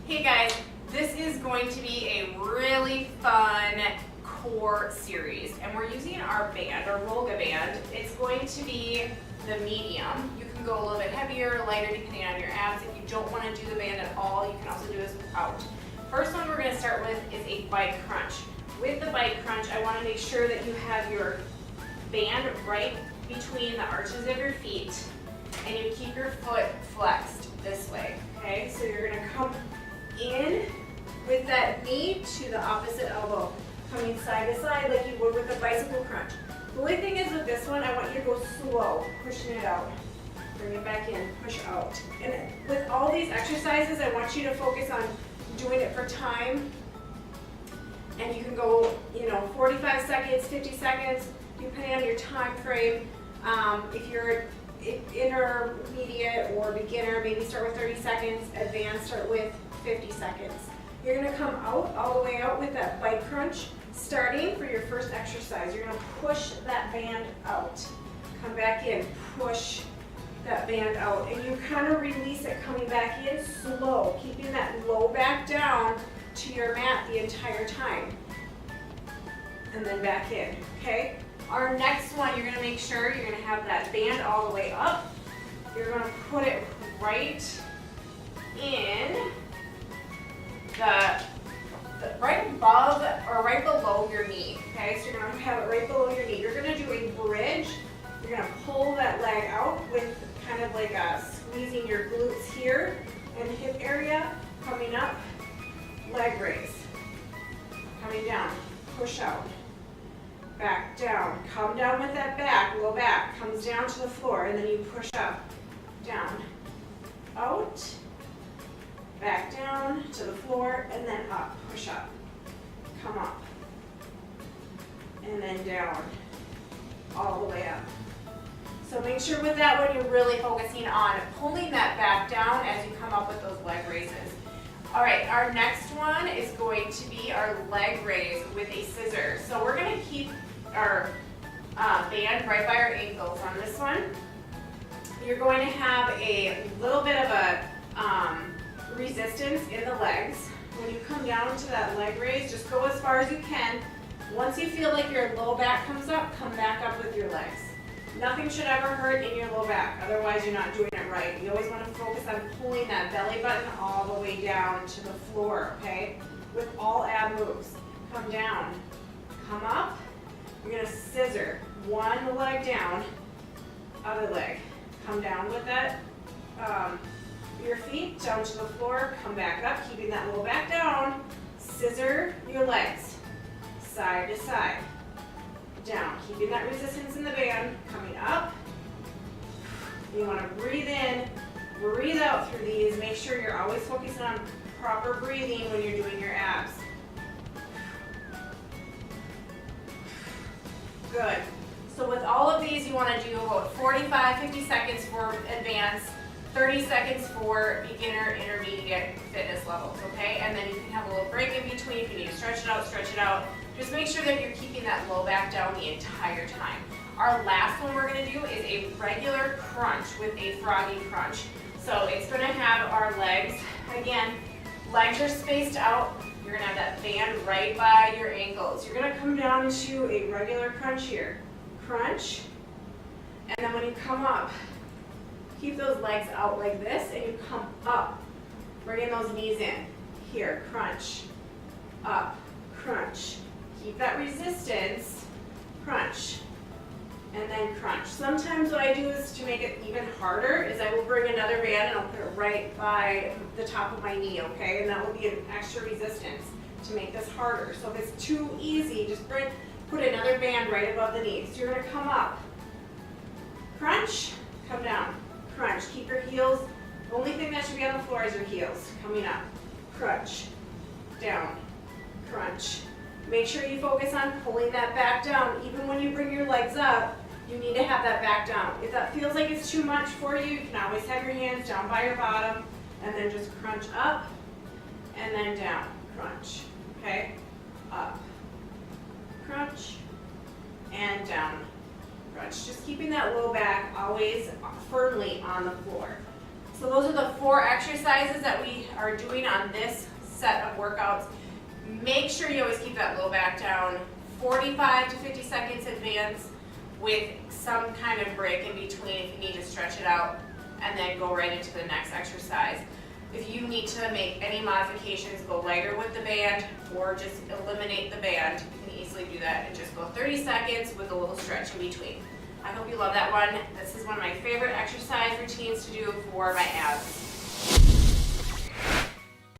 Hey guys, this is going to be a really fun core series, and we're using our band, our Rollga band. It's going to be the medium. You can go a little bit heavier or lighter depending on your abs. If you don't want to do the band at all, you can also do this without. First one we're going to start with is a bike crunch. With the bike crunch, I want to make sure that you have your band right between the arches of your feet, and you keep your foot flexed this way, okay? So you're going to come in with that knee to the opposite elbow, coming side to side like you would with a bicycle crunch. The only thing is with this one, I want you to go slow, pushing it out. Bring it back in, push out. And with all these exercises, I want you to focus on doing it for time. And you can go, 45 seconds, 50 seconds, depending on your time frame. If you're intermediate or beginner, maybe start with 30 seconds, advanced, start with 50 seconds. You're going to come out, all the way out with that bike crunch, starting for your first exercise. You're going to push that band out. Come back in, push that band out, and you kind of release it coming back in slow, keeping that low back down to your mat the entire time. And then back in, okay? Our next one, you're going to make sure you're going to have that band all the way up. You're going to put it right in right above or right below your knee, okay? So you're going to have it right below your knee. You're going to do a bridge. You're going to pull that leg out with kind of like squeezing your glutes here and hip area, coming up, leg raise, coming down, push out, back down, come down with that back, low back, comes down to the floor, and then you push up, down, out, back down to the floor, and then up, push up, come up, and then down, all the way up. So make sure with that one you're really focusing on pulling that back down as you come up with those leg raises. All right, our next one is going to be our leg raise with a scissor. So we're going to keep our band right by our ankles on this one. You're going to have a little bit of a resistance in the legs. When you come down to that leg raise, just go as far as you can. Once you feel like your low back comes up, come back up with your legs. Nothing should ever hurt in your low back, otherwise you're not doing it right. You always want to focus on pulling that belly button all the way down to the floor, okay? With all ab moves. Come down, come up. You're going to scissor one leg down, other leg. Come down with that, your feet down to the floor, come back up, keeping that low back down. Scissor your legs, side to side. Down, keeping that resistance in the band, coming up. You want to breathe in, breathe out through these. Make sure you're always focusing on proper breathing when you're doing your abs. Good. So with all of these, you want to do about 45, 50 seconds for advanced, 30 seconds for beginner, intermediate fitness levels, okay? And then you can have a little break in between if you need to stretch it out, stretch it out. Just make sure that you're keeping that low back down the entire time. Our last one we're going to do is a regular crunch with a Froggy crunch. So it's going to have our legs, again, legs are spaced out. You're going to have that band right by your ankles. You're going to come down to a regular crunch here. Crunch. And then when you come up, keep those legs out like this, and you come up, bringing those knees in. Here, crunch, up, crunch. Keep that resistance, crunch, and then crunch. Sometimes what I do is to make it even harder is I will bring another band and I'll put it right by the top of my knee, okay? And that will be an extra resistance to make this harder. So if it's too easy, just put another band right above the knee. So you're gonna come up, crunch, come down, crunch. Keep your heels, the only thing that should be on the floor is your heels. Coming up, crunch, down, crunch. Make sure you focus on pulling that back down. Even when you bring your legs up, you need to have that back down. If that feels like it's too much for you, you can always have your hands down by your bottom and then just crunch up and then down, crunch, okay? Up, crunch, and down, crunch. Just keeping that low back always firmly on the floor. So those are the 4 exercises that we are doing on this set of workouts. Make sure you always keep that low back down 45 to 50 seconds advance with some kind of break in between if you need to stretch it out, and then go right into the next exercise. If you need to make any modifications, go lighter with the band or just eliminate the band, you can easily do that and just go 30 seconds with a little stretch in between. I hope you love that one. This is one of my favorite exercise routines to do for my abs.